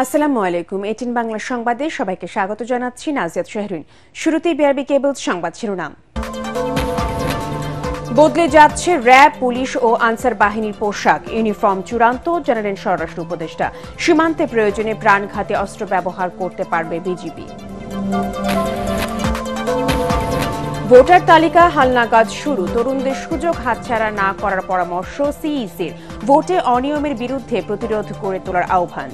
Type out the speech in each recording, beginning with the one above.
আসসালামু আলাইকুম। 18 বাংলা সংবাদে সবাইকে স্বাগত জানাচ্ছি নাজিয়াত শাহরিন। শুরুতেই বিআরবি কেবলস সংবাদ শিরোনাম। বদলে যাচ্ছে র্যাব, পুলিশ ও আনসার বাহিনীর পোশাক, ইউনিফর্ম চূড়ান্ত, জানালেন স্বরাষ্ট্র উপদেষ্টা। সীমান্তে প্রয়োজনে প্রাণঘাতী অস্ত্র ব্যবহার করতে পারবে বিজিবি। ভোটার তালিকা হালনাগাদ শুরু, তরুণদের সুযোগ হাতছাড়া না করার পরামর্শ সিইসির। ভোটে অনিয়মের বিরুদ্ধে প্রতিরোধ করে তোলার আহ্বান।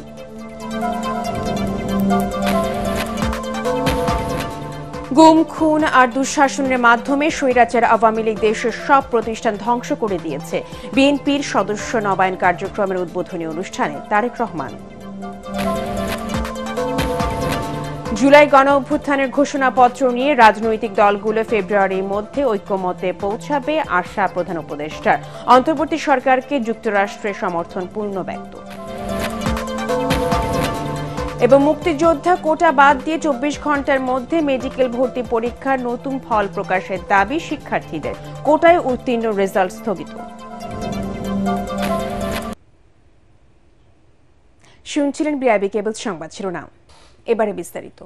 গুম, খুন আর দুঃশাসনের মাধ্যমে স্বৈরাচার আওয়ামী লীগ দেশের সব প্রতিষ্ঠান ধ্বংস করে দিয়েছে। বিএনপির সদস্য নবায়ন কার্যক্রমের উদ্বোধনী অনুষ্ঠানে তারেক রহমান। জুলাই গণ অভ্যুত্থানের ঘোষণাপত্র নিয়ে রাজনৈতিক দলগুলো ফেব্রুয়ারির মধ্যে ঐক্যমতে পৌঁছাবে, আশা প্রধান উপদেষ্টার। অন্তর্বর্তী সরকারকে যুক্তরাষ্ট্রের সমর্থন পূর্ণ ব্যক্ত। এবং মুক্তিযোদ্ধা কোটা বাদ দিয়ে 24 ঘন্টার মধ্যে মেডিকেল ভর্তি পরীক্ষার নতুন ফল প্রকাশের দাবি শিক্ষার্থীদের। কোটায় উত্তীর্ণ রেজাল্ট স্থগিত। শুনছিলেন বিআরবি কেবল সংবাদ শিরোনাম। এবারে বিস্তারিত।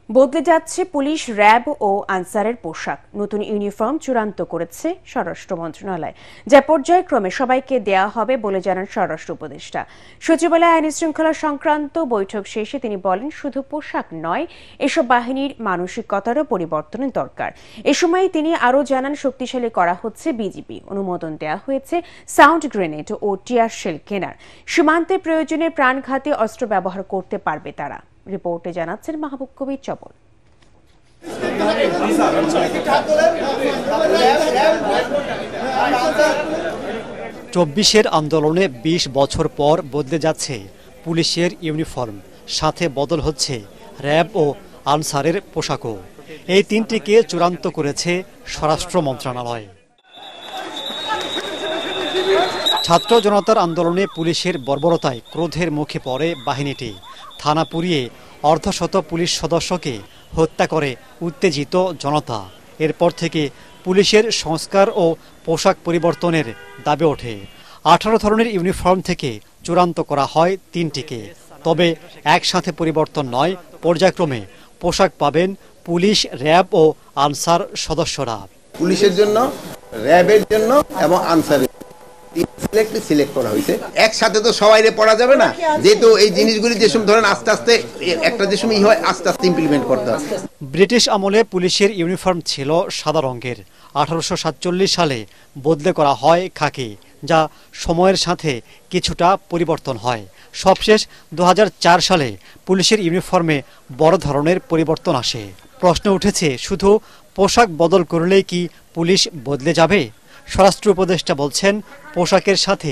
বদলে যাচ্ছে পুলিশ, র্যাব ও আনসারের পোশাক। নতুন ইউনিফর্ম চূড়ান্ত করেছে স্বরাষ্ট্র মন্ত্রণালয়, যা পর্যায়ক্রমে সবাইকে দেয়া হবে বলে জানান স্বরাষ্ট্র উপদেষ্টা। সচিবালয়ে আইন শৃঙ্খলা সংক্রান্ত বৈঠক শেষে তিনি বলেন, শুধু পোশাক নয়, এসব বাহিনীর মানসিকতারও পরিবর্তনের দরকার। এ সময় তিনি আরও জানান, শক্তিশালী করা হচ্ছে বিজিবি। অনুমোদন দেওয়া হয়েছে সাউন্ড গ্রেনেড ও টিয়ার শেল কেনার। সীমান্তে প্রয়োজনে প্রাণঘাতী অস্ত্র ব্যবহার করতে পারবে তারা। রিপোর্টে জানাচ্ছেন মাহবুব কবির চপল। 24-এর আন্দোলনে 20 বছর পর বদলে যাচ্ছে পুলিশের ইউনিফর্ম, সাথে বদল হচ্ছে র্যাব ও আনসারের পোশাকও। এই তিনটিকে চূড়ান্ত করেছে স্বরাষ্ট্র মন্ত্রণালয়। ছাত্র জনতার আন্দোলনে পুলিশের বর্বরতায় ক্রোধের মুখে পড়ে বাহিনীটি। থানা পুড়িয়ে অর্ধশত পুলিশ সদস্যকে হত্যা করে উত্তেজিত জনতা। এরপর থেকে পুলিশের সংস্কার ও পোশাক পরিবর্তনের দাবি ওঠে। 18 ধরনের ইউনিফর্ম থেকে চূড়ান্ত করা হয় 3টিকে। তবে একসাথে পরিবর্তন নয়, পর্যায়ক্রমে পোশাক পাবেন পুলিশ, র্যাব ও আনসার সদস্যরা। পুলিশের জন্য, র্যাবের জন্য এবং আনসারের সিলেক্ট করা হয়েছে। একসাথে তো সবাইরে পড়া যাবে না, যেহেতু এই জিনিসগুলি যে সময় ধরেন আস্তে আস্তে একটা যে সময় হয় আস্তে আস্তে ইমপ্লিমেন্ট করতে হবে। ব্রিটিশ আমলে পুলিশের ইউনিফর্ম ছিল সাদা রঙের। 1847 সালে বদলে করা হয় খাকি, যা সময়ের সাথে কিছুটা পরিবর্তন হয়। সবশেষ 2004 সালে পুলিশের ইউনিফর্মে বড় ধরনের পরিবর্তন আসে। প্রশ্ন উঠেছে, শুধু পোশাক বদল করলেই কি পুলিশ বদলে যাবে? স্বরাষ্ট্র উপদেষ্টা বলছেন, পোশাকের সাথে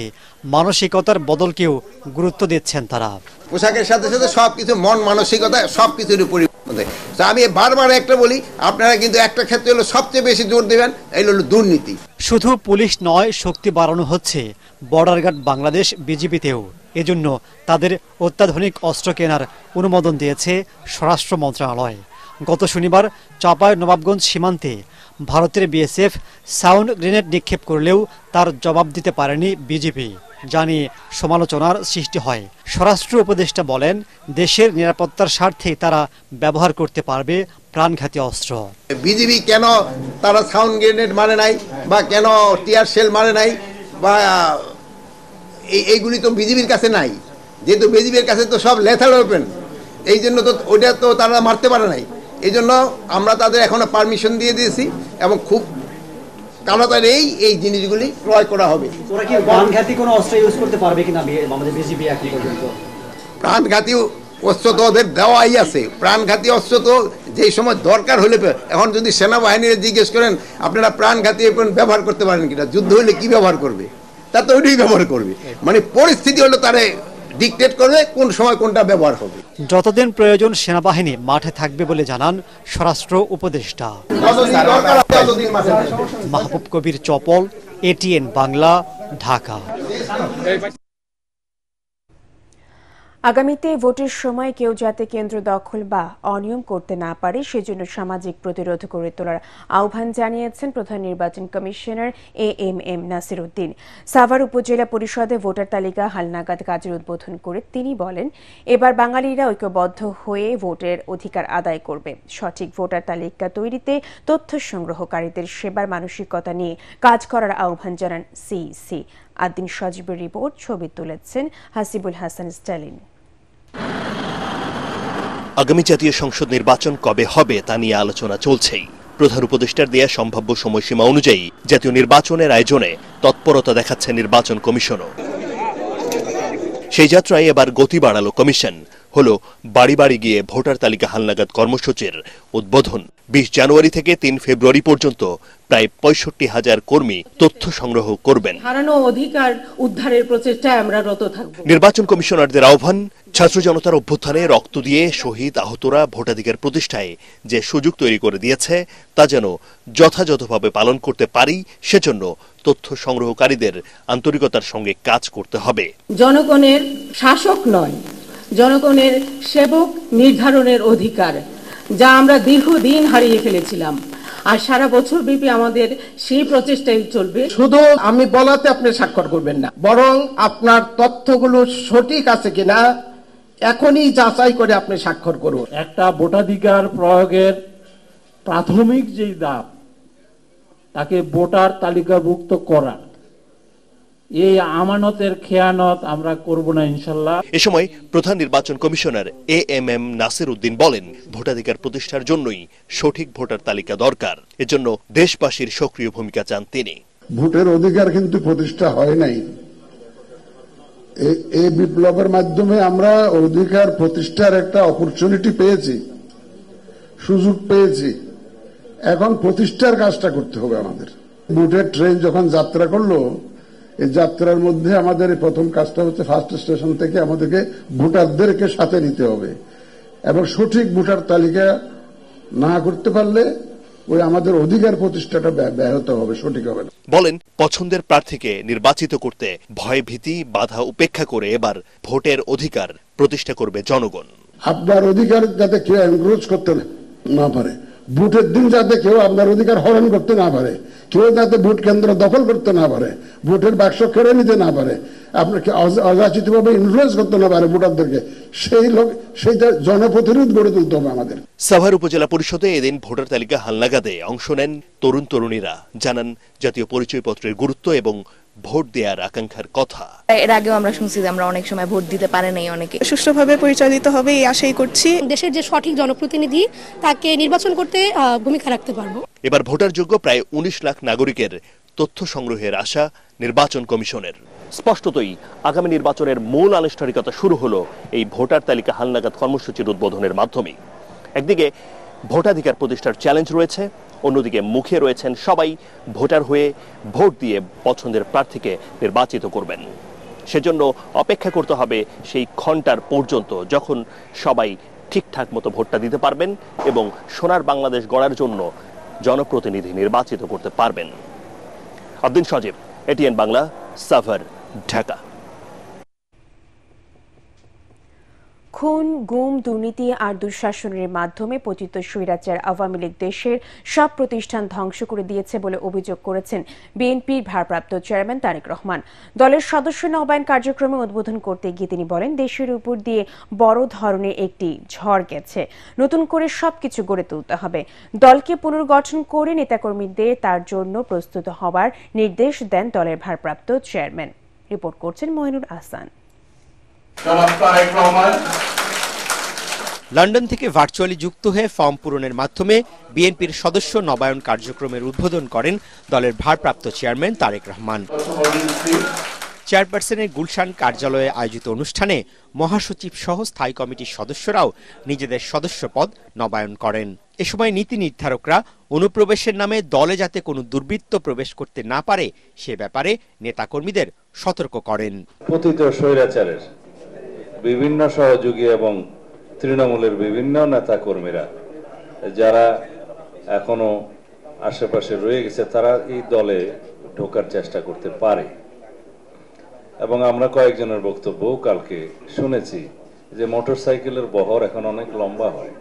মানসিকতার বদলকেও গুরুত্ব দিচ্ছেন তারা। পোশাকের সাথে সাথে সবকিছু, মন মানসিকতা সবকিছুর পরিবর্তন দেয়। আমি বারবার একটা বলি, আপনারা কিন্তু একটা ক্ষেত্রে হলো সবচেয়ে বেশি জোর দেবেন, এই হলো দুর্নীতি। শুধু পুলিশ নয়, শক্তি বাড়ানো হচ্ছে বর্ডার গার্ড বাংলাদেশ বিজিবিতেও। এজন্য তাদের অত্যাধুনিক অস্ত্র কেনার অনুমোদন দিয়েছে স্বরাষ্ট্র মন্ত্রণালয়। গত শনিবার চাঁপাই নবাবগঞ্জ সীমান্তে ভারতের বিএসএফ সাউন্ড গ্রেনেড নিক্ষেপ করলেও তার জবাব দিতে পারেনি বিজিবি, জানিয়ে সমালোচনার সৃষ্টি হয়। স্বরাষ্ট্র উপদেষ্টা বলেন, দেশের নিরাপত্তার স্বার্থে তারা ব্যবহার করতে পারবে প্রাণঘাতী অস্ত্র। বিজিবি কেন তারা সাউন্ড গ্রেনেড মানে নাই, বা কেন টিয়ার শেল মানে নাই, বা এইগুলি তো বিজিবির কাছে নাই, যেহেতু বিজিবির কাছে তো সব লেথাল ওয়েপন, এই জন্য তো ওইটা তো তারা মারতে পারে নাই। এই জন্য আমরা তাদের এখনো পারমিশন দিয়ে দিয়েছি এবং খুব তাড়াতাড়ি এই জিনিসগুলি ক্রয় করা হবে। ওরা কি প্রাণঘাতী কোনো অস্ত্র ইউজ করতে পারবে কিনা আমাদের বিজিবি এখন পর্যন্ত? প্রাণঘাতী অস্ত্র তো ওদের দেওয়াই আছে। প্রাণঘাতী অস্ত্র তো যেই সময় দরকার হলে, এখন যদি সেনাবাহিনীর জিজ্ঞেস করেন আপনারা প্রাণঘাতী ব্যবহার করতে পারেন কিনা, যুদ্ধ হলে কি ব্যবহার করবে, তা তো ওইটাই ব্যবহার করবে। মানে পরিস্থিতি হলো তারা ডিক্টেট করবে কোন সময় কোনটা ব্যবহার হবে। যতদিন প্রয়োজন সেনাবাহিনী মাঠে থাকবে বলে জানান স্বরাষ্ট্র উপদেষ্টা। মাহবুব কবির চপল, এটিএন বাংলা, ঢাকা। আগামীতে ভোটের সময় কেউ যাতে কেন্দ্র দখল বা অনিয়ম করতে না পারে সেজন্য সামাজিক প্রতিরোধ গড়ে তোলার আহ্বান জানিয়েছেন প্রধান নির্বাচন কমিশনার AMM নাসির উদ্দিন। সাভার উপজেলা পরিষদে ভোটার তালিকা হালনাগাদ কাজের উদ্বোধন করে তিনি বলেন, এবার বাঙালিরা ঐক্যবদ্ধ হয়ে ভোটের অধিকার আদায় করবে। সঠিক ভোটার তালিকা তৈরিতে তথ্য সংগ্রহকারীদের সেবার মানসিকতা নিয়ে কাজ করার আহ্বান জানান সিইসি। আদিন সজীবের রিপোর্ট, ছবি তুলেছেন হাসিবুল হাসান স্টালিন। আগামী জাতীয় সংসদ নির্বাচন কবে হবে তা নিয়ে আলোচনা চলছেই। প্রধান উপদেষ্টার দেয়া সম্ভাব্য সময়সীমা অনুযায়ী জাতীয় নির্বাচনের আয়োজনে তৎপরতা দেখাচ্ছে নির্বাচন কমিশনও। সেই যাত্রায় এবার গতি বাড়ালো কমিশন। হলো বাড়ি বাড়ি গিয়ে ভোটার তালিকা হালনাগাদ কর্মসূচির উদ্বোধন। 20 জানুয়ারি থেকে 3 ফেব্রুয়ারি পর্যন্ত প্রায় 65,000 কর্মী তথ্য সংগ্রহ করবেন। হারানো অধিকার উদ্ধারের প্রচেষ্টায় আমরা রত থাকব। নির্বাচন কমিশনারদের আহ্বান, ছাত্র জনতার অভ্যুত্থানে রক্ত দিয়ে শহীদ আহতরা ভোটাধিকার প্রতিষ্ঠায় যে সুযোগ তৈরি করে দিয়েছে তা যেন যথাযথভাবে পালন করতে পারি, সেজন্য তথ্য সংগ্রহকারীদের আন্তরিকতার সঙ্গে কাজ করতে হবে। জনগণের শাসক নয়, জনগণের সেবক নির্ধারণের অধিকার, যা আমরা দীর্ঘদিন হারিয়ে ফেলেছিলাম, আর সারা বছর ব্যাপী আমাদের সেই প্রচেষ্টাই চলবে। শুধু আমি বলাতে আপনি স্বাক্ষর করবেন না, বরং আপনার তথ্যগুলো সঠিক আছে কিনা এখনই যাচাই করে আপনি স্বাক্ষর করুন। একটা ভোটাধিকার প্রয়োগের প্রাথমিক যেই ধাপ, তাকে ভোটার তালিকাভুক্ত করা, এই আমানতের খেয়ানত আমরা করব না ইনশাল্লাহ। এ সময় প্রধান নির্বাচন কমিশনার AMM নাসির উদ্দিন বলেন, ভোটাধিকার প্রতিষ্ঠার জন্যই সঠিক ভোটার তালিকা দরকার। এজন্য দেশবাসীর সক্রিয় ভূমিকা চান তিনি। ভোটের অধিকার কিন্তু প্রতিষ্ঠা হয় নাই। এই বিপ্লবের মাধ্যমে আমরা অধিকার প্রতিষ্ঠার একটা অপরচুনিটি পেয়েছি, সুযোগ পেয়েছি। এখন প্রতিষ্ঠার কাজটা করতে হবে আমাদের। ভোটের ট্রেন যখন যাত্রা করলো, এই যাত্রার মধ্যে আমাদের প্রথম কাজটা হচ্ছে ফার্স্ট স্টেশন থেকে আমাদেরকে ভোটারদেরকে সাথে নিতে হবে, এবং সঠিক ভোটার তালিকা না করতে পারলে ওই আমাদের অধিকার প্রতিষ্ঠাটা ব্যাহত হবে, সঠিক হবে না। বলেন, পছন্দের প্রার্থীকে নির্বাচিত করতে ভয় ভীতি বাধা উপেক্ষা করে এবার ভোটের অধিকার প্রতিষ্ঠা করবে জনগণ। আপনার অধিকার যাতে কেউ এনক্রোচ করতে না পারে, ভোটের দিন যাতে কেউ আপনার অধিকার হরণ করতে না পারে, কেউ যাতে ভোট কেন্দ্র দখল করতে না পারে, ভোটের বাক্স কেড়ে নিতে না পারে, আপনাকে অযাচিতভাবে ইনফ্লুয়েন্স করতে না পারে ভোটারদেরকে, সেইটা জনপ্রতিরোধ গড়ে তুলতে হবে আমাদের। সাভার উপজেলা পরিষদে এদিন ভোটার তালিকা হালনাগাদে অংশ নেন তরুণ তরুণীরা। জানান জাতীয় পরিচয়পত্রের গুরুত্ব এবং ভোট দেওয়ার আকাঙ্ক্ষার কথা। এর আগেও আমরা শুনছি যে আমরা অনেক সময় ভোট দিতে পারে নাই, অনেকে সুষ্ঠুভাবে পরিচয় দিতে হবে এই আশাই করছি। দেশের যে সঠিক জনপ্রতিনিধি তাকে নির্বাচন করতে ভূমিকা রাখতে পারবো। এবার ভোটারযোগ্য প্রায় 19 লাখ নাগরিকের তথ্য সংগ্রহের আশা নির্বাচন কমিশনের। স্পষ্টতই আগামী নির্বাচনের মূল আনুষ্ঠানিকতা শুরু হলো এই ভোটার তালিকা হালনাগাদ কর্মসূচির উদ্বোধনের মাধ্যমে। একদিকে ভোটাধিকার প্রতিষ্ঠার চ্যালেঞ্জ রয়েছে, অন্যদিকে মুখে রয়েছেন সবাই ভোটার হয়ে ভোট দিয়ে পছন্দের প্রার্থীকে নির্বাচিত করবেন। সেজন্য অপেক্ষা করতে হবে সেই ঘন্টার পর্যন্ত যখন সবাই ঠিকঠাক মতো ভোটটা দিতে পারবেন এবং সোনার বাংলাদেশ গড়ার জন্য জনপ্রতিনিধি নির্বাচিত করতে পারবেন। আদিন সজীব, ATN বাংলা, সাভার, ঢাকা। খুন, গুম, দুর্নীতি আর দুঃশাসনের মাধ্যমে পতিত স্বৈরাচার আওয়ামী লীগ দেশের সব প্রতিষ্ঠান ধ্বংস করে দিয়েছে বলে অভিযোগ করেছেন বিএনপির ভারপ্রাপ্ত চেয়ারম্যান তারেক রহমান। দলের সদস্য নবায়ন কার্যক্রমে উদ্বোধন করতে গিয়ে তিনি বলেন, দেশের উপর দিয়ে বড় ধরনের একটি ঝড় গেছে, নতুন করে সবকিছু গড়ে তুলতে হবে। দলকে পুনর্গঠন করে নেতাকর্মীদের তার জন্য প্রস্তুত হওয়ার নির্দেশ দেন দলের ভারপ্রাপ্ত চেয়ারম্যান। রিপোর্ট করছেন মইনুল আহসান। লন্ডন থেকে ভার্চুয়ালি যুক্ত হয়ে ফর্ম পূরণের মাধ্যমে বিএনপির সদস্য নবায়ন কার্যক্রমের উদ্বোধন করেন দলের ভারপ্রাপ্ত চেয়ারম্যান তারেক রহমান। চেয়ারপারসনের গুলশান কার্যালয়ে আয়োজিত অনুষ্ঠানে মহাসচিব সহ স্থায়ী কমিটির সদস্যরাও নিজেদের সদস্য পদ নবায়ন করেন। এ সময় নীতি নির্ধারকরা অনুপ্রবেশের নামে দলে যাতে কোনো দুর্বৃত্ত প্রবেশ করতে না পারে সে ব্যাপারে নেতাকর্মীদের সতর্ক করেন। পতিত স্বৈরাচারের বিভিন্ন সহযোগী এবং তৃণমূলের বিভিন্ন নেতা কর্মীরা যারা এখনো আশেপাশে রয়ে গেছে, তারা এই দলে ঢোকার চেষ্টা করতে পারে এবং আমরা কয়েকজনের বক্তব্য কালকে শুনেছি যে মোটরসাইকেলের বহর এখন অনেক লম্বা হয়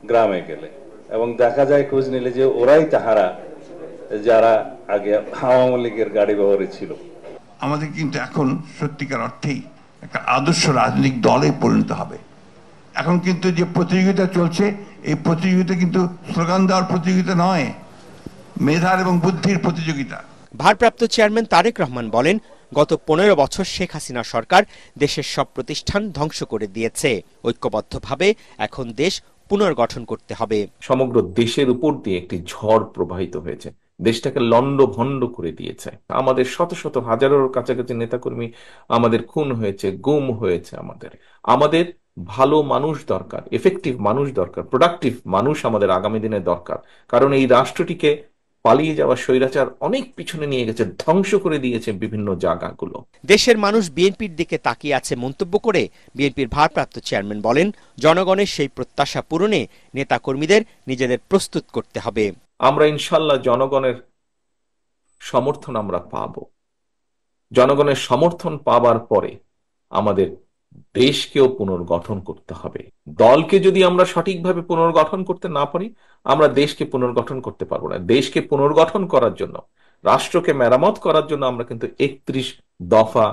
গ্রামে গেলে, এবং দেখা যায় খোঁজ নিলে যে ওরাই তাহারা যারা আগে আওয়ামী লীগের গাড়ি ব্যবহারে ছিল। আমাদের কিন্তু এখন সত্যিকার অর্থেই একটা আদর্শ রাজনৈতিক দলে পরিণত হবে। এখন কিন্তু যে প্রতিযোগিতা চলছে, এই প্রতিযোগিতা কিন্তু স্লোগান দেওয়ার প্রতিযোগিতা নয়, মেধার এবং বুদ্ধির প্রতিযোগিতা। ভারপ্রাপ্ত চেয়ারম্যান তারেক রহমান বলেন, গত 15 বছর শেখ হাসিনা সরকার দেশের সব প্রতিষ্ঠান ধ্বংস করে দিয়েছে। ঐক্যবদ্ধভাবে এখন দেশ পুনর্গঠন করতে হবে। সমগ্র দেশের উপর দিয়ে একটি ঝড় প্রবাহিত হয়েছে, দেশটাকে লন্ডভন্ড করে দিয়েছে। আমাদের শত শত হাজারের কাছাকাছি নেতাকর্মী আমাদের খুন হয়েছে, গুম হয়েছে। আমাদের ভালো মানুষ দরকার, এফেক্টিভ মানুষ দরকার, প্রোডাক্টিভ মানুষ আমাদের আগামী দিনে দরকার। কারণ এই রাষ্ট্রটিকে পালিয়ে যাওয়া স্বৈরাচার অনেক পিছনে নিয়ে গেছে, ধ্বংস করে দিয়েছে বিভিন্ন জায়গাগুলো। দেশের মানুষ বিএনপির দিকে তাকিয়ে আছে মন্তব্য করে বিএনপির ভারপ্রাপ্ত চেয়ারম্যান বলেন, জনগণের সেই প্রত্যাশা পূরণে নেতাকর্মীদের নিজেদের প্রস্তুত করতে হবে। আমরা ইনশাল্লাহ জনগণের সমর্থন আমরা পাব। জনগণের সমর্থন পাবার পরে আমাদের দেশকেও পুনর্গঠন করতে হবে। দলকে যদি আমরা সঠিকভাবে পুনর্গঠন করতে না পারি, আমরা দেশকে পুনর্গঠন করতে পারবো না। দেশকে পুনর্গঠন করার জন্য, রাষ্ট্রকে মেরামত করার জন্য আমরা কিন্তু 31 দফা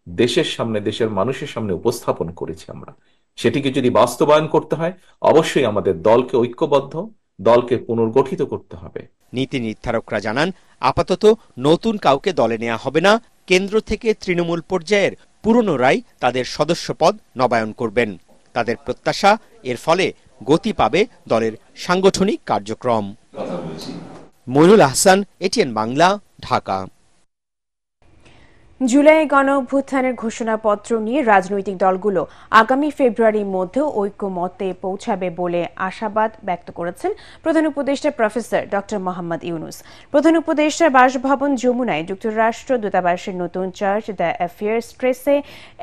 দেশের সামনে, দেশের মানুষের সামনে উপস্থাপন করেছি। আমরা সেটিকে যদি বাস্তবায়ন করতে হয়, অবশ্যই আমাদের দলকে ঐক্যবদ্ধ, দলকে পুনর্গঠিত করতে হবে। নীতি নির্ধারকরা জানান, আপাতত নতুন কাউকে দলে নেওয়া হবে না। কেন্দ্র থেকে তৃণমূল পর্যায়ের পুরনোরাই তাদের সদস্যপদ নবায়ন করবেন। তাদের প্রত্যাশা, এর ফলে গতি পাবে দলের সাংগঠনিক কার্যক্রম। মইনুল আহসান, এটিএন বাংলা, ঢাকা। জুলাই গণঅভ্যুত্থানের ঘোষণাপত্র নিয়ে রাজনৈতিক দলগুলো আগামী ফেব্রুয়ারির মধ্যে ঐক্যমতে পৌঁছাবে বলে আশাবাদ ব্যক্ত করেছেন প্রধান উপদেষ্টা প্রফেসর ডক্টর মোহাম্মদ ইউনুস। প্রধান উপদেষ্টার বাসভবন যমুনায় যুক্তরাষ্ট্র দূতাবাসের নতুন চার্জ দ্য অ্যাফেয়ার্স ট্রেসে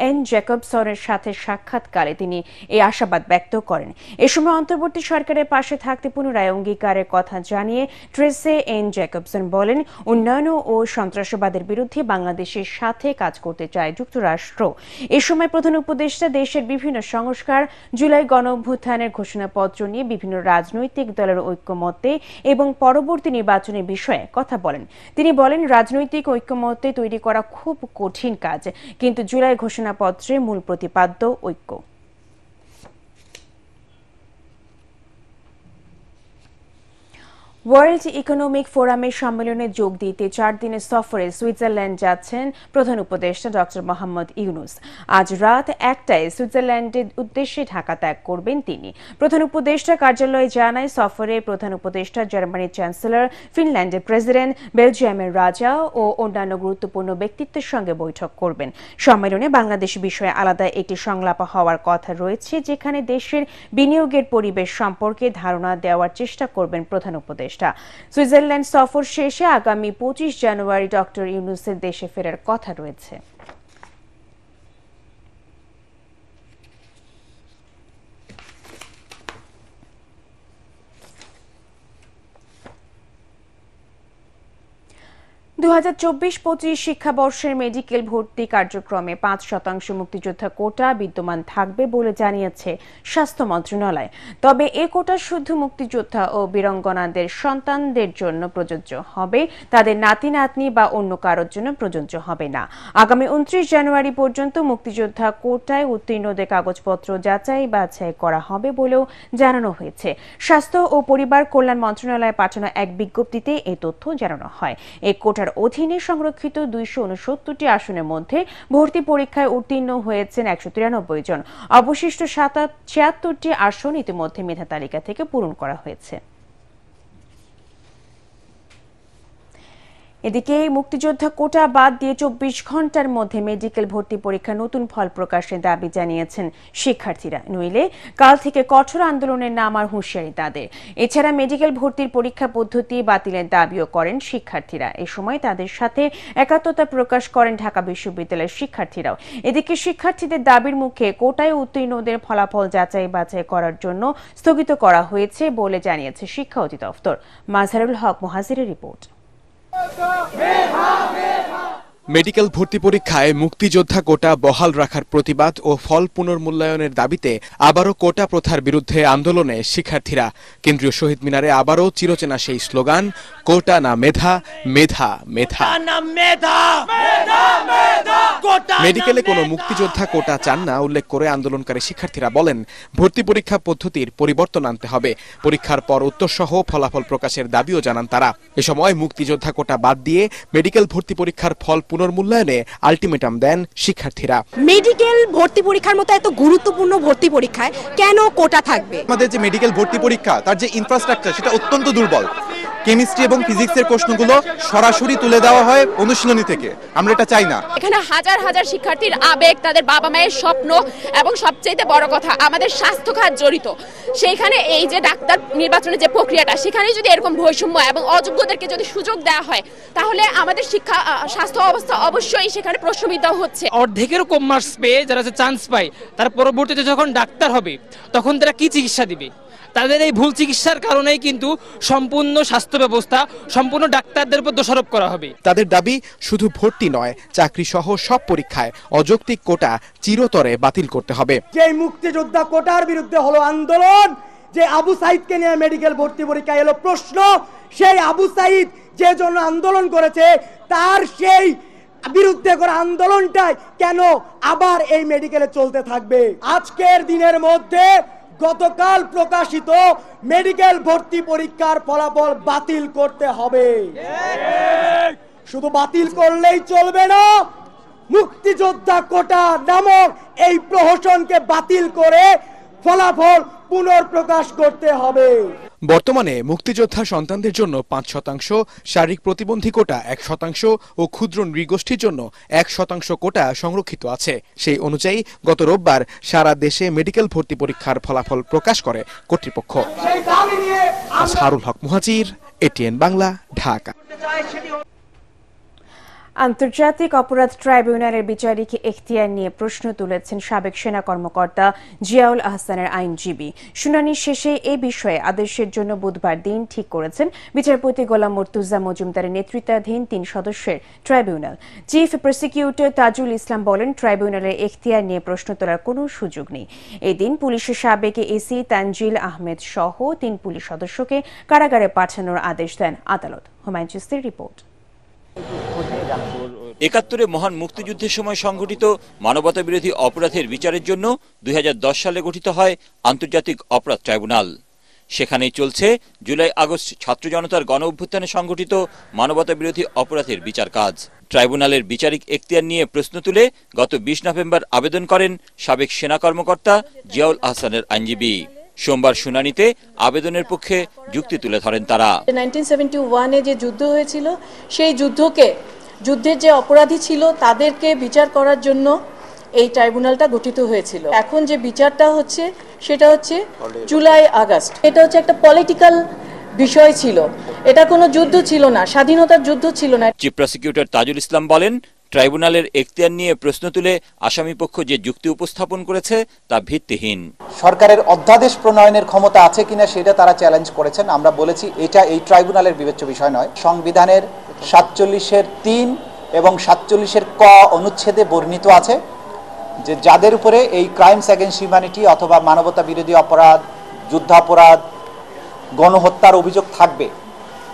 এন জ্যাকবসনের সাথে সাক্ষাৎকালে তিনি এই আশাবাদ ব্যক্ত করেন। এ সময় অন্তর্বর্তী সরকারের পাশে থাকতে পুনরায় অঙ্গীকারের কথা জানিয়ে ট্রেসে এন জ্যাকবসন বলেন, উন্নয়ন ও সন্ত্রাসবাদের বিরুদ্ধে বাংলাদেশের সাথে কাজ করতে চায় যুক্তরাষ্ট্র। এ সময় প্রধান উপদেষ্টা দেশের বিভিন্ন সংস্কার, জুলাই গণঅভ্যুত্থানের ঘোষণাপত্র নিয়ে বিভিন্ন রাজনৈতিক দলের ঐক্যমতে এবং পরবর্তী নির্বাচনের বিষয়ে কথা বলেন। তিনি বলেন, রাজনৈতিক ঐক্যমতে তৈরি করা খুব কঠিন কাজ, কিন্তু জুলাই ঘোষণাপত্রে মূল প্রতিপাদ্য ঐক্য। ওয়ার্ল্ড ইকোনমিক ফোরামের সম্মেলনে যোগ দিতে 4 দিনের সফরে সুইজারল্যান্ড যাচ্ছেন প্রধান উপদেষ্টা ডক্টর মোহাম্মদ ইউনুস। আজ রাত 1টায় সুইজারল্যান্ডের উদ্দেশ্যে ঢাকা ত্যাগ করবেন তিনি। প্রধান উপদেষ্টা কার্যালয় জানায়, সফরে প্রধান উপদেষ্টা জার্মানির চ্যান্সেলর, ফিনল্যান্ডের প্রেসিডেন্ট, বেলজিয়ামের রাজা ও অন্যান্য গুরুত্বপূর্ণ ব্যক্তিত্বের সঙ্গে বৈঠক করবেন। সম্মেলনে বাংলাদেশ বিষয়ে আলাদা একটি সংলাপ হওয়ার কথা রয়েছে, যেখানে দেশের বিনিয়োগের পরিবেশ সম্পর্কে ধারণা দেওয়ার চেষ্টা করবেন প্রধান উপদেষ্টা। সুইজারল্যান্ড সফর শেষে আগামী 25 জানুয়ারি ডক্টর ইউনুসের দেশে ফেরার কথা রয়েছে। দু 2024-25 শিক্ষাবর্ষের মেডিকেল ভর্তি কার্যক্রমে 5% মুক্তিযোদ্ধা কোটা বিদ্যমান থাকবে বলে জানিয়েছে স্বাস্থ্য মন্ত্রণালয়। তবে এ কোটা শুধু মুক্তিযোদ্ধা ও বীরাঙ্গনাদের সন্তানদের জন্য প্রযোজ্য হবে, তাদের নাতি নাতনি বা অন্য কারোর জন্য প্রযোজ্য হবে না। আগামী 29 জানুয়ারি পর্যন্ত মুক্তিযোদ্ধা কোটায় উত্তীর্ণদের কাগজপত্র যাচাই বাছাই করা হবে বলেও জানানো হয়েছে। স্বাস্থ্য ও পরিবার কল্যাণ মন্ত্রণালয়ে পাঠানো এক বিজ্ঞপ্তিতে এই তথ্য জানানো হয়। এই কোটার অধীনে সংরক্ষিত 269টি আসনের মধ্যে ভর্তি পরীক্ষায় উত্তীর্ণ হয়েছেন 193 জন। অবশিষ্ট 76টি আসন ইতিমধ্যে মেধা তালিকা থেকে পূরণ করা হয়েছে। এদিকে মুক্তিযোদ্ধা কোটা বাদ দিয়ে 24 ঘন্টার মধ্যে মেডিকেল ভর্তি পরীক্ষা নতুন ফল প্রকাশের দাবি জানিয়েছেন শিক্ষার্থীরা। নইলে কাল থেকে কঠোর আন্দোলনের নামার হুঁশিয়ারি তাদের। এছাড়া মেডিকেল ভর্তির পরীক্ষা পদ্ধতি বাতিলের দাবিও করেন শিক্ষার্থীরা। এ সময় তাদের সাথে একাত্মতা প্রকাশ করেন ঢাকা বিশ্ববিদ্যালয়ের শিক্ষার্থীরাও। এদিকে শিক্ষার্থীদের দাবির মুখে কোটায় উত্তীর্ণদের ফলাফল যাচাই বাছাই করার জন্য স্থগিত করা হয়েছে বলে জানিয়েছে শিক্ষা অধিদপ্তর। মাজহারুল হক মুহাজিরের রিপোর্ট। মেডিকেল ভর্তি পরীক্ষায় মুক্তিযোদ্ধা কোটা বহাল রাখার প্রতিবাদ ও ফল পুনর্মূল্যায়নের দাবিতে আবারও কোটা প্রথার বিরুদ্ধে আন্দোলনে শিক্ষার্থীরা। কেন্দ্রীয় শহীদ মিনারে আবারও চিরচেনা সেই স্লোগান, কোটা না মেধা, মেধা মেধা। মেডিকেলে কোনো মুক্তিযোদ্ধা কোটা চান না উল্লেখ করে আন্দোলনকারী শিক্ষার্থীরা বলেন, ভর্তি পরীক্ষা পদ্ধতির পরিবর্তন আনতে হবে। পরীক্ষার পর উত্তরসহ ফলাফল প্রকাশের দাবিও জানান তারা। এ সময় মুক্তিযোদ্ধা কোটা বাদ দিয়ে মেডিকেল ভর্তি পরীক্ষার ফল পুনর্মূল্যায়নে আলটিমেটাম দেন শিক্ষার্থীরা। মেডিকেল ভর্তি পরীক্ষার মতো এত গুরুত্বপূর্ণ ভর্তি পরীক্ষায় কেন কোটা থাকবে? আমাদের যে মেডিকেল ভর্তি পরীক্ষা তার যে ইনফ্রাস্ট্রাকচার সেটা অত্যন্ত দুর্বল। কেমিস্ট্রি এবং ফিজিক্সের প্রশ্নগুলো সরাসরি তুলে দেওয়া হয় অনুশীলনী থেকে। আমরা এটা চাই না। এখানে হাজার হাজার শিক্ষার্থীর আবেগ, তাদের বাবা মায়ের স্বপ্ন এবং সবচেয়ে বড় কথা আমাদের স্বাস্থ্য খাত জড়িত। সেইখানে এই যে ডাক্তার নির্বাচনের যে প্রক্রিয়াটা, সেখানে যদি এরকম বৈষম্য এবং অযোগ্যদেরকে যদি সুযোগ দেওয়া হয়, তাহলে আমাদের শিক্ষা স্বাস্থ্য অবস্থা অবশ্যই সেখানে প্রশ্নবিদ্ধ হচ্ছে। অর্ধেকেরও কম মার্কস পেয়ে যারা চান্স পায়, তারা পরবর্তীতে যখন ডাক্তার হবে তখন তারা কি চিকিৎসা দিবে? তাদের এই ভুল চিকিৎসার কারণেই কিন্তু সম্পূর্ণ স্বাস্থ্য ব্যবস্থা, সম্পূর্ণ ডাক্তারদের উপর দোষারোপ করা হবে। তাদের দাবি শুধু ভর্তি নয়, চাকরি সহ সব পরীক্ষায় অযৌক্তিক কোটা চিরতরে বাতিল করতে হবে। যে মুক্তিযোদ্ধা কোটার বিরুদ্ধে হলো আন্দোলন, যে আবু সাইদকে নিয়ে মেডিকেল ভর্তি পরীক্ষা এলো প্রশ্ন, সেই আবু সাইদ যে জন্য আন্দোলন করেছে তার সেই বিরুদ্ধে করা আন্দোলনটাই কেন আবার এই মেডিকেলে চলতে থাকবে? আজকের দিনের মধ্যে গতকাল প্রকাশিত মেডিকেল ভর্তি পরীক্ষার ফলাফল বাতিল করতে হবে। শুধু বাতিল করলেই চলবে না, মুক্তিযোদ্ধা কোটা নামক এই প্রহসনকে বাতিল করে ফলাফল পুনর্প্রকাশ করতে হবে। বর্তমানে মুক্তিযোদ্ধা সন্তানদের জন্য 5%, শারীরিক প্রতিবন্ধী কোটা 1% ও ক্ষুদ্র নৃগোষ্ঠীর জন্য 1% কোটা সংরক্ষিত আছে। সেই অনুযায়ী গত রোববার সারা দেশে মেডিকেল ভর্তি পরীক্ষার ফলাফল প্রকাশ করে কর্তৃপক্ষ। আসহারুল হক মুহাজির, এটিএন বাংলা, ঢাকা। আন্তর্জাতিক অপরাধ ট্রাইব্যুনালের বিচারিক এখতিয়ার নিয়ে প্রশ্ন তুলেছেন সাবেক সেনা কর্মকর্তা জিয়াউল আহসানের আইনজীবী। শুনানি শেষে এ বিষয়ে আদেশের জন্য বুধবার দিন ঠিক করেছেন বিচারপতি গোলাম মুর্তুজা মজুমদারের নেতৃত্বাধীন 3 সদস্যের tribunal. Chief prosecutor Tajul Islam বলেন, ট্রাইব্যুনালের এখতিয়ার নিয়ে প্রশ্ন তোলার কোনো সুযোগ নেই। এই দিন পুলিশের সাবেক এসি তানজিল আহমেদ সহ 3 পুলিশ সদস্যকে কারাগারে পাঠানোর আদেশ দেন আদালত। হুমায়ুন চিস্তির রিপোর্ট। ৭১ মহান মুক্তিযুদ্ধের সময় সংঘটিত মানবতা বিরোধী অপরাধের বিচারের জন্য 2010 সালে গঠিত হয় আন্তর্জাতিক অপরাধ ট্রাইব্যুনাল। সেখানেই চলছে জুলাই আগস্ট ছাত্র জনতার গণ অভ্যুত্থানে সংঘটিত মানবতা বিরোধী অপরাধের বিচার কাজ। ট্রাইব্যুনালের বিচারিক এখতিয়ার নিয়ে প্রশ্ন তুলে গত 20 নভেম্বর আবেদন করেন সাবেক সেনা কর্মকর্তা জিয়াউল আহসানের আইনজীবী। সোমবার শুনানিতে আবেদনের পক্ষে যুক্তি তুলে ধরেন তারা। 1971-এ যে যুদ্ধ হয়েছিল, সেই যুদ্ধের যে অপরাধী ছিল তাদেরকে বিচার করার জন্য এই ট্রাইব্যুনালটা গঠিত হয়েছিল। এখন যে বিচারটা হচ্ছে সেটা হচ্ছে জুলাই আগস্ট। এটা হচ্ছে একটা পলিটিক্যাল বিষয় ছিল, এটা কোনো যুদ্ধ ছিল না, স্বাধীনতার যুদ্ধ ছিল না। চিফ প্রসিকিউটর তাজুল ইসলাম বলেন, ট্রাইব্যুনালের এখতিয়ার নিয়ে প্রশ্ন তুলে আসামি পক্ষ যে যুক্তি উপস্থাপন করেছে তা ভিত্তিহীন। সরকারের অধ্যাদেশ প্রণয়নের ক্ষমতা আছে কিনা সেটা তারা চ্যালেঞ্জ করেছেন। আমরা বলেছি এটা এই ট্রাইব্যুনালের বিবেচ্য বিষয় নয়। সংবিধানের 47-এর 3 এবং 47-এর ক অনুচ্ছেদে বর্ণিত আছে যে যাদের উপরে এই ক্রাইমস এগেইনস্ট হিউম্যানিটি অথবা মানবতা বিরোধী অপরাধ, যুদ্ধাপরাধ, গণহত্যার অভিযোগ থাকবে,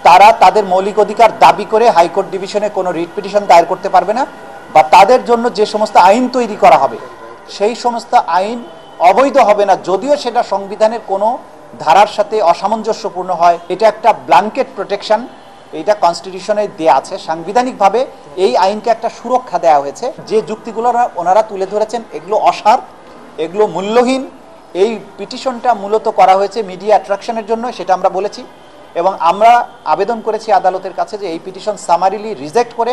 তারা তাদের মৌলিক অধিকার দাবি করে হাইকোর্ট ডিভিশনে কোনো রিট পিটিশন দায়ের করতে পারবে না, বা তাদের জন্য যে সমস্ত আইন তৈরি করা হবে সেই সমস্ত আইন অবৈধ হবে না, যদিও সেটা সংবিধানের কোনো ধারার সাথে অসামঞ্জস্যপূর্ণ হয়। এটা একটা ব্ল্যাঙ্কেট প্রোটেকশন, এটা কনস্টিটিউশনে দেয়া আছে। সাংবিধানিকভাবে এই আইনকে একটা সুরক্ষা দেওয়া হয়েছে। যে যুক্তিগুলো ওনারা তুলে ধরেছেন এগুলো অসার, এগুলো মূল্যহীন। এই পিটিশনটা মূলত করা হয়েছে মিডিয়া অ্যাট্রাকশনের জন্য, সেটা আমরা বলেছি, এবং আমরা আবেদন করেছি আদালতের কাছে যে এই পিটিশন সামারিলি রিজেক্ট করে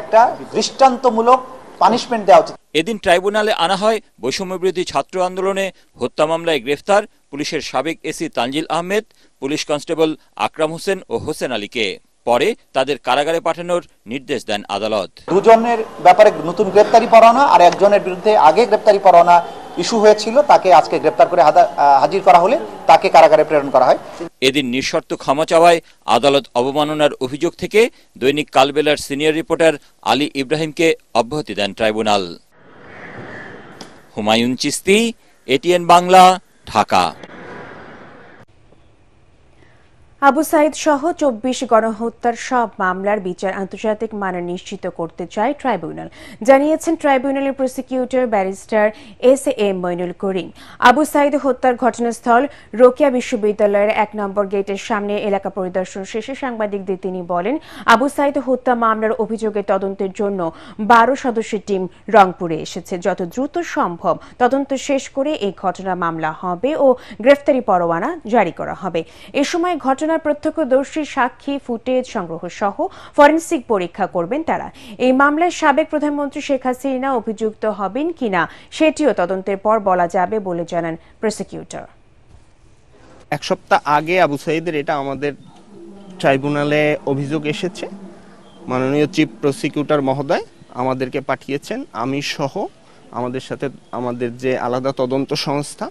একটা দৃষ্টান্তমূলক পানিশমেন্ট দেওয়া উচিত। এদিন ট্রাইব্যুনালে আনা হয় বৈষম্য বিরোধী ছাত্র আন্দোলনে হত্যা মামলায় গ্রেফতার পুলিশের সাবেক AC Tanzil Ahmed, police constable Akram Hossain ও হোসেন আলীকে। পরে তাদের কারাগারে পাঠানোর নির্দেশ দেন আদালত। দুজনের ব্যাপারে নতুন গ্রেপ্তারি পরোয়ানা আর একজনের বিরুদ্ধে আগে গ্রেপ্তারি পরোয়ানা ইস্যু হয়েছিল তাকে আজকে গ্রেপ্তার করে হাজির করা হলে তাকে কারাগারে প্রেরণ করা হয়। এদিন নিঃশর্ত ক্ষমা চাওয়ায় আদালত অবমাননার অভিযোগ থেকে দৈনিক কালবেলার সিনিয়র রিপোর্টার আলী ইব্রাহিমকে অব্যাহতি দেন ট্রাইব্যুনাল। হুমায়ুন চিস্তি, এটিএন বাংলা, ঢাকা। আবু সাইদ সহ ২৪ গণহত্যার সব মামলার বিচার আন্তর্জাতিক মানের নিশ্চিত করতে চায় ট্রাইব্যুনাল, জানিয়েছেন ট্রাইব্যুনালের প্রসিকিউটর ব্যারিস্টার এস.এম. মইনুল করিম। আবু সাইদ হত্যার ঘটনাস্থল রোকেয়া বিশ্ববিদ্যালয়ের ১ নম্বর গেটের সামনে এলাকা পরিদর্শন শেষে সাংবাদিকদের তিনি বলেন, আবু সাইদ হত্যা মামলার অভিযোগের তদন্তের জন্য ১২ সদস্যের টিম রংপুরে এসেছে। যত দ্রুত সম্ভব তদন্ত শেষ করে এই ঘটনা মামলা হবে ও গ্রেফতারি পরোয়ানা জারি করা হবে। এ সময় ঘটনার প্রত্যক্ষদর্শী সাক্ষী ফুটেজ সংগ্রহ সহ ফরেনসিক পরীক্ষা করবেন তারা। এই মামলায় সাবেক প্রধানমন্ত্রী শেখ হাসিনা অভিযুক্ত হবেন কিনা সেটিও তদন্তের পর বলা যাবে বলে জানান প্রসিকিউটর। ১ সপ্তাহ আগে আবু সাইদের এটা আমাদের ট্রাইব্যুনালে অভিযোগ এসেছে। মাননীয় চিফ প্রসিকিউটর মহোদয় আমাদেরকে পাঠিয়েছেন, আমি সহ আমাদের সাথে আমাদের যে আলাদা তদন্ত সংস্থা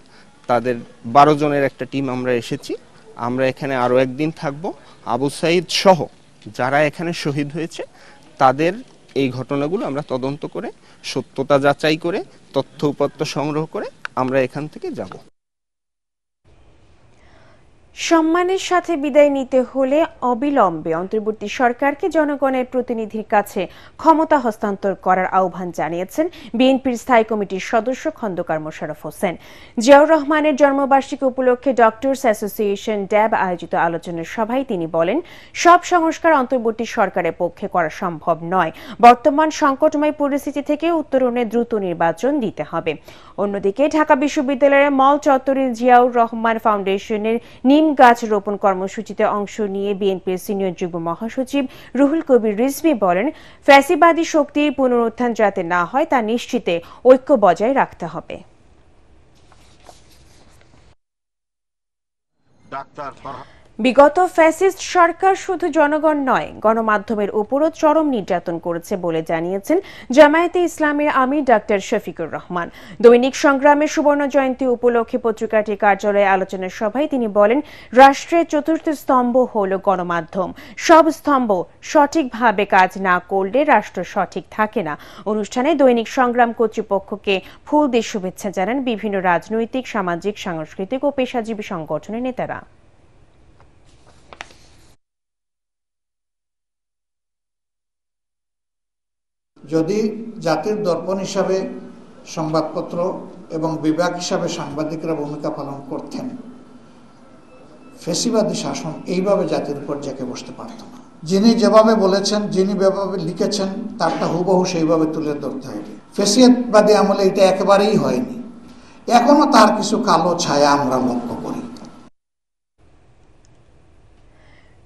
তাদের ১২ জনের একটা টিম আমরা এসেছি। আমরা এখানে আরও একদিন থাকব। আবু সাইদ সহ যারা এখানে শহীদ হয়েছে তাদের এই ঘটনাগুলো আমরা তদন্ত করে সত্যতা যাচাই করে তথ্য উপাত্ত সংগ্রহ করে আমরা এখান থেকে যাব। সম্মানের সাথে বিদায় নিতে হলে অবিলম্বে অন্তর্বর্তী সরকারকে জনগণের প্রতিনিধির কাছে ক্ষমতা হস্তান্তর করার আহ্বান জানিয়েছেন বিএনপির স্থায়ী কমিটির সদস্য খন্দকার মোশাররফ হোসেন। জিয়াউর রহমানের জন্মবার্ষিকী উপলক্ষে ডক্টরস অ্যাসোসিয়েশন ড্যাব আয়োজিত আলোচনা সভায় তিনি বলেন, সব সংস্কার অন্তর্বর্তী সরকারের পক্ষে করা সম্ভব নয়। বর্তমান সংকটময় পরিস্থিতি থেকে উত্তরণে দ্রুত নির্বাচন দিতে হবে। অন্যদিকে ঢাকা বিশ্ববিদ্যালয়ের মল চত্বরে জিয়াউর রহমান ফাউন্ডেশনের নিম গাছ রোপণ কর্মসূচিতে অংশ নিয়ে বিএনপির সিনিয়র যুগ্ম মহাসচিব রুহুল কবির রিজভী বলেন, ফ্যাসিবাদী শক্তির পুনরুত্থান যাতে না হয় তা নিশ্চিতে ঐক্য বজায় রাখতে হবে। বিগত ফ্যাসিস্ট সরকার শুধু জনগণ নয়, গণমাধ্যমের উপরও চরম নির্যাতন করেছে বলে জানিয়েছেন জামায়াতে ইসলামের আমির ডাক্তার শফিকুর রহমান। দৈনিক সংগ্রামের সুবর্ণ জয়ন্তী উপলক্ষে পত্রিকাটির কার্যালয়ে আলোচনা সভায় তিনি বলেন, রাষ্ট্রের চতুর্থ স্তম্ভ হল গণমাধ্যম। সব স্তম্ভ সঠিকভাবে কাজ না করলে রাষ্ট্র সঠিক থাকে না। অনুষ্ঠানে দৈনিক সংগ্রাম কর্তৃপক্ষকে ফুল দিয়ে শুভেচ্ছা জানান বিভিন্ন রাজনৈতিক, সামাজিক, সাংস্কৃতিক ও পেশাজীবী সংগঠনের নেতারা। যদি জাতির দর্পণ হিসাবে সংবাদপত্র এবং বিভাগ হিসাবে সাংবাদিকরা ভূমিকা পালন করতেন, ফ্যাসিবাদী শাসন এইভাবে জাতির উপর জেঁকে বসতে পারত না। যিনি যেভাবে বলেছেন, যিনি যেভাবে লিখেছেন তারটা হুবহু সেইভাবে তুলে ধরতে হবে। ফ্যাসিবাদী আমলে এটা একেবারেই হয়নি। এখনো তার কিছু কালো ছায়া আমরা লক্ষ্য করি।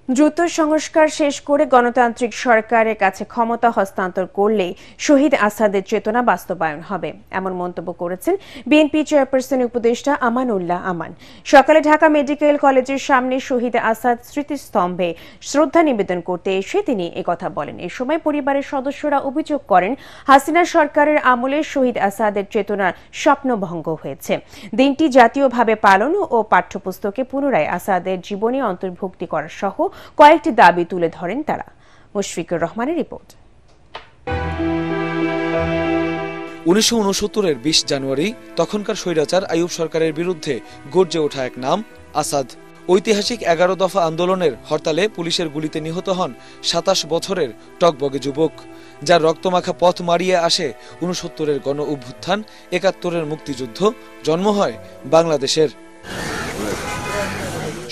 দ্রুত সংস্কার শেষ করে গণতান্ত্রিক সরকারের কাছে ক্ষমতা হস্তান্তর করলে শহীদ আসাদের চেতনা বাস্তবায়ন হবে, এমন মন্তব্য করেছেন বিএনপি চেয়ারপারসন উপদেষ্টা আমানুল্লাহ আমান। সকালে ঢাকা মেডিকেল কলেজের সামনে শহীদ আসাদ স্মৃতিস্তম্ভে শ্রদ্ধা নিবেদন করতে এসে তিনি একথা বলেন। এ সময় পরিবারের সদস্যরা অভিযোগ করেন, হাসিনা সরকারের আমলে শহীদ আসাদের চেতনার স্বপ্নভঙ্গ হয়েছে। দিনটি জাতীয়ভাবে পালন ও পাঠ্যপুস্তকে পুনরায় আসাদের জীবনী অন্তর্ভুক্তি করা সহ কয়েকটি দাবি তুলে ধরেন তারা। মুশফিকুর রহমানের রিপোর্ট। 1969-এর 20 জানুয়ারি তখনকার স্বৈরাচার আইয়ুব সরকারের বিরুদ্ধে গর্জে ওঠা এক নাম আসাদ। ঐতিহাসিক 11 দফা আন্দোলনের হরতালে পুলিশের গুলিতে নিহত হন 27 বছরের টকবগে যুবক, যার রক্তমাখা পথ মারিয়ে আসে 69-এর গণ অভ্যুত্থান, 71-এর মুক্তিযুদ্ধ, জন্ম হয় বাংলাদেশের।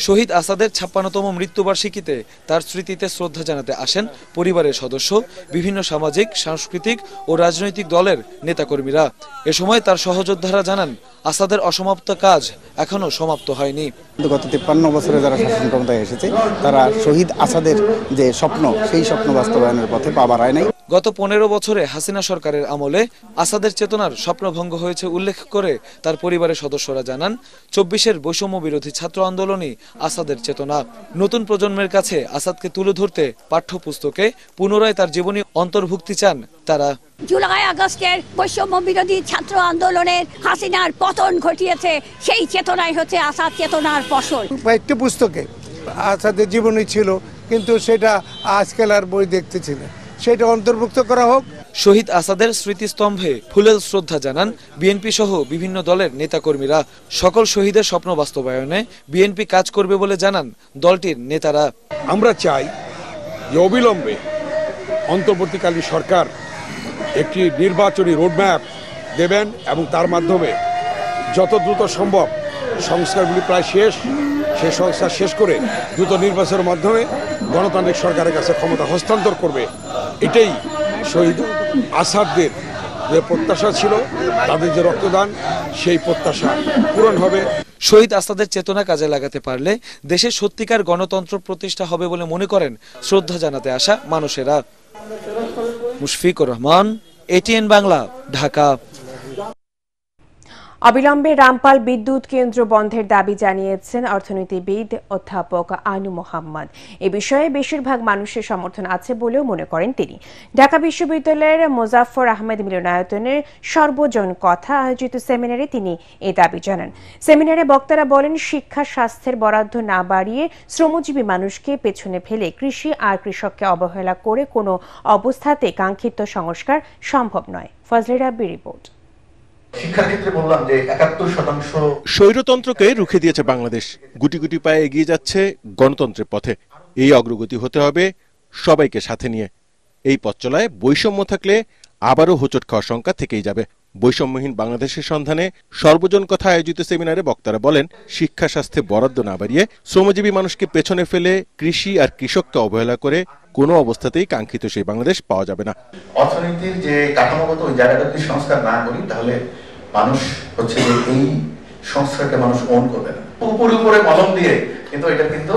শহীদ আসাদের 56তম মৃত্যুবার্ষিকীতে তার স্মৃতিতে শ্রদ্ধা জানাতে আসেন পরিবারের সদস্য, বিভিন্ন সামাজিক, সাংস্কৃতিক ও রাজনৈতিক দলের নেতাকর্মীরা। এ সময় তার সহযোদ্ধারা জানান, আসাদের অসমাপ্ত কাজ এখনো সমাপ্ত হয়নি। গত 53 বছরে যারা শাসন ক্ষমতায় এসেছে তারা শহীদ আসাদের যে স্বপ্ন, সেই স্বপ্ন বাস্তবায়নের পথে পা বাড়ায় নাই। গত 15 বছরে হাসিনা সরকারের আমলে আসাদের চেতনার স্বপ্নভঙ্গ হয়েছে উল্লেখ করে তার পরিবারের সদস্যরা জানান, 24-এর বৈষম্য বিরোধী ছাত্র আন্দোলনই আসাদের চেতনা। নতুন প্রজন্মের কাছে আসাদকে তুলে ধরতে পাঠ্যপুস্তকে পুনরায় তার জীবনী অন্তর্ভুক্তি চান তারা। জুলাই আগস্টের বৈষম্য বিরোধী ছাত্র আন্দোলনের হাসিনার পতন ঘটিয়েছে, সেই চেতনাই হচ্ছে আসাদ চেতনার ফসল। পাঠ্যপুস্তকে আসাদের জীবনী ছিল, কিন্তু সেটা আজকাল আর বই দেখতেছি না, সেটা অন্তর্ভুক্ত করা হোক। শহীদ আসাদের স্মৃতিস্তম্ভে ফুলেল শ্রদ্ধা জানান বিএনপি সহ বিভিন্ন দলের নেতাকর্মীরা। সকল শহীদের স্বপ্ন বাস্তবায়নে বিএনপি কাজ করবে বলে জানান দলটির নেতারা। আমরা চাই যে অবিলম্বে অন্তর্বর্তীকালীন সরকার একটি নির্বাচনী রোডম্যাপ দেবেন এবং তার মাধ্যমে যত দ্রুত সম্ভব সংস্কারগুলি প্রায় শেষ, সেই সংস্কার শেষ করে দ্রুত নির্বাচনের মাধ্যমে গণতান্ত্রিক সরকারের কাছে ক্ষমতা হস্তান্তর করবে। এটাই শহীদ আসাদদের যে প্রত্যাশা ছিল, তাদের যে রক্তদান, সেই প্রত্যাশা পূরণ হবে। শহীদ আসাদের চেতনা কাজে লাগাতে পারলে দেশে সত্যিকার গণতন্ত্র প্রতিষ্ঠা হবে বলে মনে করেন শ্রদ্ধা জানাতে আসা মানুষেরা। মুশফিকুর রহমান, এটিএন বাংলা, ঢাকা। অবিলম্বে রামপাল বিদ্যুৎ কেন্দ্র বন্ধের দাবি জানিয়েছেন অর্থনীতিবিদ অধ্যাপক আনু মোহাম্মদ। এ বিষয়ে বেশিরভাগ মানুষের সমর্থন আছে বলেও মনে করেন তিনি। ঢাকা বিশ্ববিদ্যালয়ের মোজাফফর আহমেদ মিলনায়তনের সর্বজন কথা আয়োজিত সেমিনারে তিনি এ দাবি জানান। সেমিনারে বক্তারা বলেন, শিক্ষা স্বাস্থ্যের বরাদ্দ না বাড়িয়ে শ্রমজীবী মানুষকে পেছনে ফেলে কৃষি আর কৃষককে অবহেলা করে কোনো অবস্থাতে কাঙ্ক্ষিত সংস্কার সম্ভব নয়। ফজলে রাব্বি রিপোর্ট। শিক্ষার ক্ষেত্রে বললাম যে 71% স্বৈরতন্ত্রকে রুখে দিয়েছে বাংলাদেশ, গুটি গুটি পায়ে এগিয়ে যাচ্ছে গণতন্ত্রের পথে। এই অগ্রগতি হতে হবে সবাইকে সাথে নিয়ে। এই পথ চলায় বৈষম্য থাকলে আবারও হোঁচট খাওয়ার শঙ্কা থেকেই যাবে। বৈষম্যহীন বাংলাদেশের সন্ধানে সর্বজন কথা আয়োজিত সেমিনারে বক্তারা বলেন, শিক্ষা স্বাস্থ্যে বরাদ্দ না বাড়িয়ে শ্রমজীবী মানুষকে পেছনে ফেলে কৃষি আর কৃষককে অবহেলা করে কোনো অবস্থাতেই কাঙ্ক্ষিত সেই বাংলাদেশ পাওয়া যাবে না। অর্থনীতির যে কাঠামোগত ওই জায়গাটা যদি সংস্কার না করি, তাহলে মানুষ হচ্ছে যে এই সংস্কারকে মানুষ ওন করবে না। উপরে কলম দিয়ে কিন্তু এটা কিন্তু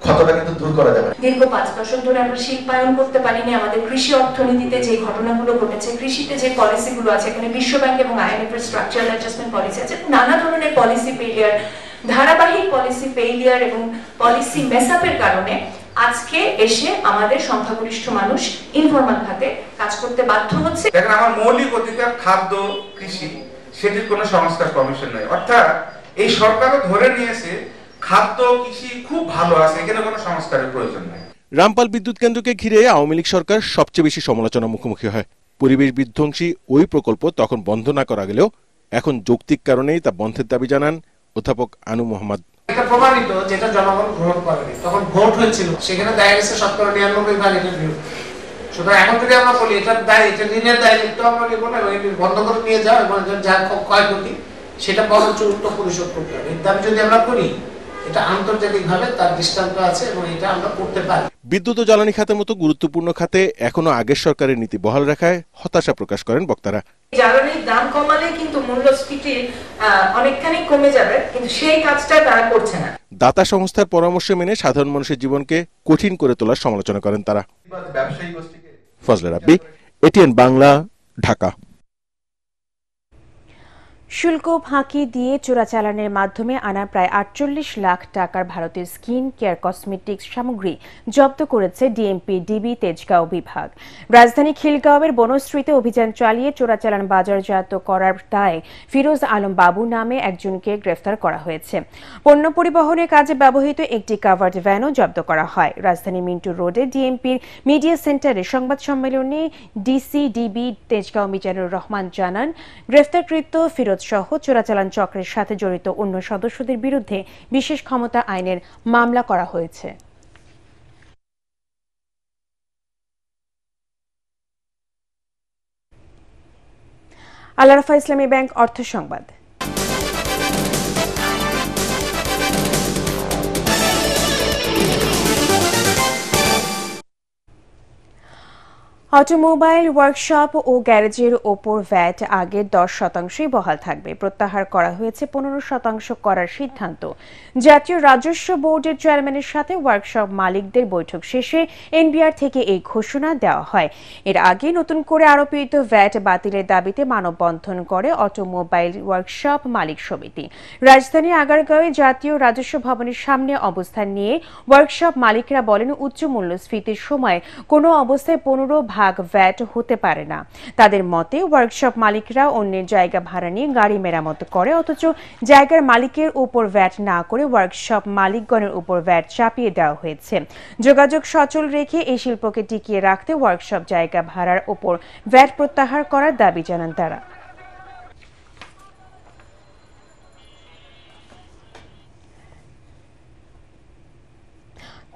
ক্ষতটা কিন্তু দূর করা যাবে। দীর্ঘ 5 দশক ধরে আমরা শিল্পায়ন করতে পারিনি। আমাদের কৃষি অর্থনীতিতে যে ঘটনাগুলো ঘটেছে, কৃষিতে যে পলিসিগুলো আছে, এখানে বিশ্বব্যাংক এবং IMF এর স্ট্রাকচারাল অ্যাডজাস্টমেন্ট পলিসি আছে, নানা ধরনের পলিসি ফেলিয়ার, ধারাবাহিক পলিসি ফেলিয়ার এবং পলিসি মেসআপের কারণে আজকে এসে আমাদের সংখ্যাগরিষ্ঠ মানুষ ইনফরমাল খাতে কাজ করতে বাধ্য হচ্ছে। দেখেন, আমার মৌলিক অধিকার খাদ্য, কৃষি, সেটির কোনো সংস্কার কমিশন নেই। অর্থাৎ এই সরকারও ধরে নিয়েছে খাদ্য, কৃষি খুব ভালো আছে, এখানে কোনো সংস্কারের প্রয়োজন নেই। রামপাল বিদ্যুৎ কেন্দ্রকে ঘিরে আওয়ামী লীগ সরকার সবচেয়ে বেশি সমালোচনার মুখোমুখি হয়। পরিবেশ বিধ্বংসী ওই প্রকল্প তখন বন্ধ না করা গেলেও এখন যৌক্তিক কারণেই তা বন্ধের দাবি জানান অধ্যাপক আনু মোহাম্মদ। এটা প্রমাণিত, যেটা জনগণ গ্রহণ করেনি, তখন ভোট হয়েছিল, সেখানে দেখা গেছে 99% এটার বিরুদ্ধে। সুতরাং এখন যদি আমরা বলি এটার দায়, এটা ঋণের দায় লিখতে আমরা নেব না, বন্ধ করে নিয়ে যাও এবং যা ক্ষয়ক্ষতি সেটা বরঞ্চ উত্তর পরিশোধ করতে হবে। এর দাবি যদি আমরা করি, এটা আন্তর্জাতিকভাবে তার দৃষ্টান্ত আছে এবং এটা আমরা করতে পারি। বিদ্যুৎ ও জ্বালানি খাতের মতো গুরুত্বপূর্ণ খাতে এখনো আগের সরকারের নীতি বহাল রাখায় হতাশা প্রকাশ করেন বক্তারা। জ্বালানির দাম কমালে কিন্তু মূল্যস্ফীতি অনেকখানি কমে যাবে, কিন্তু সেই কাজটা তারা করছে না। দাতা সংস্থার পরামর্শ মেনে সাধারণ মানুষের জীবনকে কঠিন করে তোলার সমালোচনা করেন তারা। ফজলে রাব্বি, এটিএন বাংলা, ঢাকা। শুল্ক ফাঁকি দিয়ে চোরাচালানের মাধ্যমে আনা প্রায় 48 লাখ টাকার ভারতীয় স্কিন কেয়ার কসমেটিক্স সামগ্রী জব্দ করেছে ডিএমপি ডিবি তেজগাঁও বিভাগ। রাজধানী খিলগাঁওয়ের বনশ্রীতে অভিযান চালিয়ে চোরাচালান বাজারজাত করার দায়ে ফিরোজ আলম বাবু নামে একজনকে গ্রেফতার করা হয়েছে। পণ্য পরিবহনের কাজে ব্যবহৃত একটি কাভার্ড ভ্যানও জব্দ করা হয়। রাজধানী মিন্টু রোডে ডিএমপির মিডিয়া সেন্টারে সংবাদ সম্মেলনে ডিসি ডিবি তেজগাঁও মিজানুর রহমান জানান, গ্রেফতারকৃত ফিরোজ সহ চোরাচালান চক্রের সাথে জড়িত অন্য সদস্যদের বিরুদ্ধে বিশেষ ক্ষমতা আইনের মামলা করা হয়েছে। আল আরাফা ইসলামী ব্যাংক অর্থ সংবাদ। অটোমোবাইল ওয়ার্কশপ ও গ্যারেজের ওপর ভ্যাট আগের 10% বহাল থাকবে, প্রত্যাহার করা হয়েছে 15% করার সিদ্ধান্ত। জাতীয় রাজস্ব বোর্ডের চেয়ারম্যানের সাথে ওয়ার্কশপ মালিকদের বৈঠক শেষে এনবিআর থেকে এই ঘোষণা দেওয়া হয়। এর আগে নতুন করে আরোপিত ভ্যাট বাতিলের দাবিতে মানববন্ধন করে অটোমোবাইল ওয়ার্কশপ মালিক সমিতি। রাজধানীর আগারগাঁওয়ে জাতীয় রাজস্ব ভবনের সামনে অবস্থান নিয়ে ওয়ার্কশপ মালিকরা বলেন, উচ্চ মূল্যস্ফীতির সময় কোনো অবস্থায় 15% ভ্যাট হতে পারে না। তাদের মতে ওয়ার্কশপ মালিকরা অন্যের জায়গা ভাড়া নিয়ে গাড়ি মেরামত করে, অথচ জায়গার মালিকের উপর ভ্যাট না করে ওয়ার্কশপ মালিকগণের উপর ভ্যাট চাপিয়ে দেওয়া হয়েছে। যোগাযোগ সচল রেখে এই শিল্পকে টিকিয়ে রাখতে ওয়ার্কশপ জায়গা ভাড়ার উপর ভ্যাট প্রত্যাহার করার দাবি জানান তারা।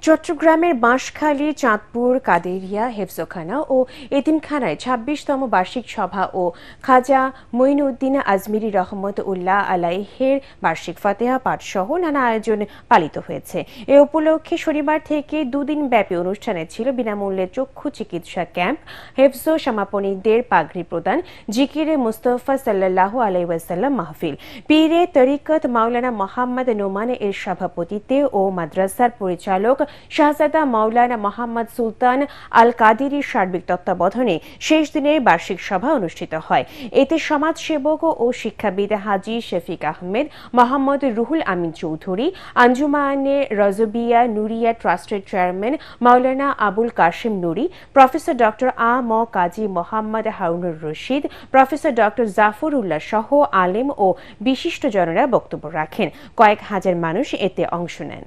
চট্টগ্রামের বাঁশখালী, চাঁদপুর, কাদেরিয়া, হেফজখানা ও এতিমখানায় 26তম বার্ষিক সভা ও খাজা মঈনুদ্দিন আজমিরি রহমতুল্লাহ আলাইহের বার্ষিক ফাতিহা পাঠ সহ নানা আয়োজন পালিত হয়েছে। এ উপলক্ষে শনিবার থেকে 2 দিন ব্যাপী অনুষ্ঠানে ছিল বিনামূল্যে চক্ষু চিকিৎসা ক্যাম্প, হেফজ সমাপনীদের পাগড়ি প্রদান, জিকিরে মুস্তফা সাল্লাল্লাহু আলাইহি ওয়াসাল্লাম মাহফিল। পীরে তরিকত মাওলানা মোহাম্মদ নোমান এর সভাপতিত্বে ও মাদ্রাসার পরিচালক শাহজাদা মাওলানা মোহাম্মদ সুলতান আল কাদিরির সার্বিক তত্ত্বাবধানে শেষ দিনের বার্ষিক সভা অনুষ্ঠিত হয়। এতে সমাজসেবক ও শিক্ষাবিদ হাজী শফিক আহমেদ, মোহাম্মদ রুহুল আমিন চৌধুরী, আঞ্জুমানে রজবিয়া নুরিয়া ট্রাস্টের চেয়ারম্যান মাওলানা আবুল কাশেম নুরি, professor doctor আ.ম. Kazi Mohammad Harunur Rashid, professor doctor Zafar উল্লাহ সহ আলেম ও বিশিষ্টজনেরা বক্তব্য রাখেন। কয়েক হাজার মানুষ এতে অংশ নেন।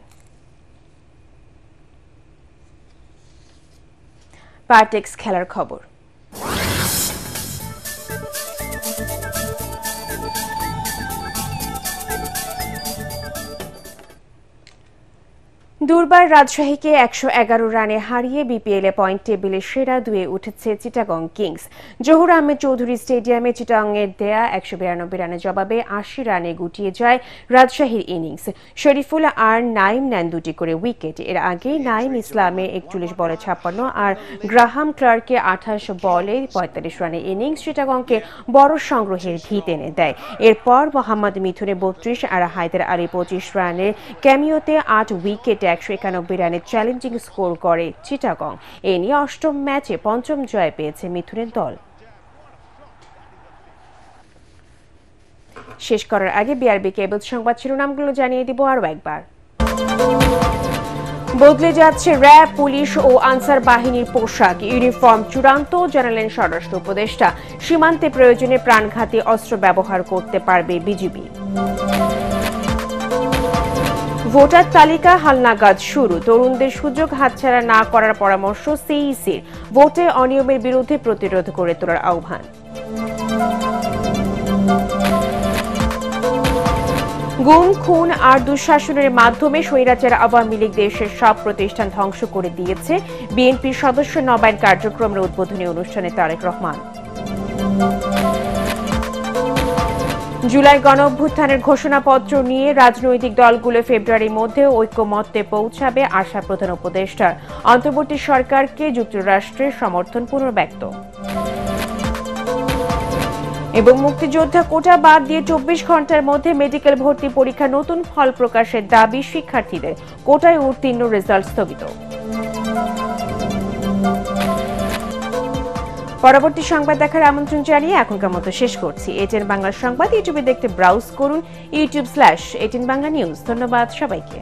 পার্টেক্স খেলার খবর। দুর্বার রাজশাহীকে 111 রানে হারিয়ে বিপিএল এ পয়েন্ট টেবিলে সেরা 2-এ উঠেছে চিটাগং কিংস। জহুর আহমেদ চৌধুরী স্টেডিয়ামে চিটাগংয়ের দেয়া 192 রানের জবাবে 80 রানে গুটিয়ে যায় রাজশাহীর ইনিংস। শরীফুল আর নাইম নেন 2টি করে উইকেট। এর আগে নাইম ইসলামের 41 বলে 56 আর গ্রাহাম ক্লার্কের 28 বলে 45 রানের ইনিংস চিটাগংকে বড় সংগ্রহের ভিত এনে দেয়। এরপর মোহাম্মদ মিথুনে 32 আর হায়দার আলী 25 রানের ক্যামিওতে 8 উইকেটে 191 রানের চ্যালেঞ্জিং স্কোর করে চিটাগং। এ নিয়ে 8ম ম্যাচে 5ম জয় পেয়েছে মিথুনের দল। শেষ করার আগে বিআরবি কেবল সংবাদ শিরোনামগুলো জানিয়ে দিব আরও একবার। বদলে যাচ্ছে র্যাব, পুলিশ ও আনসার বাহিনীর পোশাক, ইউনিফর্ম চূড়ান্ত, জানালেন স্বরাষ্ট্র উপদেষ্টা। সীমান্তে প্রয়োজনে প্রাণঘাতী অস্ত্র ব্যবহার করতে পারবে বিজিবি। ভোটার তালিকা হালনাগাদ শুরু, তরুণদের সুযোগ হাতছাড়া না করার পরামর্শ সিইসির। ভোটে অনিয়মের বিরুদ্ধে প্রতিরোধ গড়ে তোলার আহ্বান। গুম, খুন আর দুঃশাসনের মাধ্যমে স্বৈরাচার আওয়ামী লীগ দেশের সব প্রতিষ্ঠান ধ্বংস করে দিয়েছে। বিএনপির সদস্য নবায়ন কার্যক্রমের উদ্বোধনী অনুষ্ঠানে তারেক রহমান। জুলাই গণঅভ্যুত্থানের ঘোষণাপত্র নিয়ে রাজনৈতিক দলগুলো ফেব্রুয়ারির মধ্যে ঐক্যমত্যে পৌঁছাবে আশা প্রধান উপদেষ্টার। অন্তর্বর্তী সরকারকে যুক্তরাষ্ট্রের সমর্থন পুনর্ব্যক্ত। এবং মুক্তিযোদ্ধা কোটা বাদ দিয়ে 24 ঘন্টার মধ্যে মেডিকেল ভর্তি পরীক্ষা নতুন ফল প্রকাশের দাবি শিক্ষার্থীদের। কোটায় উত্তীর্ণ, রেজাল্ট স্থগিত। পরবর্তী সংবাদ দেখার আমন্ত্রণ জানিয়ে এখনকার মতো শেষ করছি। এটিএন বাংলা সংবাদ ইউটিউবে দেখতে ব্রাউজ করুন youtube/ATN Bangla News। ধন্যবাদ সবাইকে।